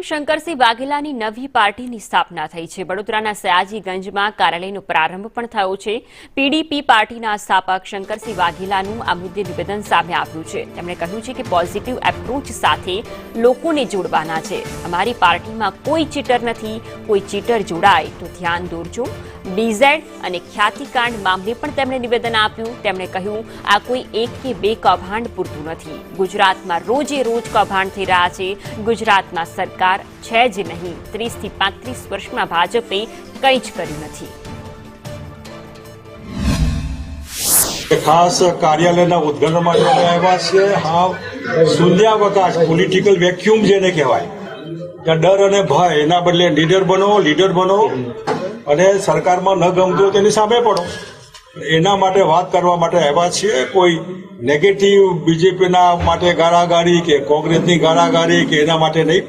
શંકરસિંહ વાઘેલાની નવી પાર્ટીની સ્થાપના થઈ છે। વડોદરાના સયાજીગંજમાં કાર્યાલયનો પ્રારંભ પણ થયો છે। પીડીપી પાર્ટીના સ્થાપક શંકરસિંહ વાઘેલાનું આ મુદ્દે નિવેદન સામે આવ્યું છે। તેમણે કહ્યું છે કે પોઝિટિવ એપ્રોચ સાથે લોકોને જોડવાના છે। અમારી પાર્ટીમાં કોઈ ચીટર નથી, કોઈ ચીટર જોડાય તો ધ્યાન દોરજો। ડીઝેડ અને ખ્યાતિકાંડ મામલે પણ તેમણે નિવેદન આપ્યું। તેમણે કહ્યું આ કોઈ એક કે બે કૌભાંડ પૂરતું નથી। ગુજરાતમાં રોજે રોજ કૌભાંડ થઈ રહ્યા છે। ગુજરાતમાં સરકાર છે જ નહીં, 30 થી 35 વર્ષમાં ભાજપે કંઈ જ કર્યું નથી। ખાસ કાર્યાલયના ઉદ્ઘાટન માટે આવ્યા છે। હા, શૂન્યાવકાશ પોલિટિકલ વેક્યુમ જેને કહેવાય, ત્યાં ડર અને ભય, એના બદલે લીડર બનો અને સરકારમાં ન ગમતું તેની સામે પડો। એના માટે વાત કરવા માટે આવ્યા છીએ। કોઈ નેગેટિવ બીજેપીના માટે ગાળાગાળી કે કોંગ્રેસની ગાળાગાળી કે એના માટે નહીં।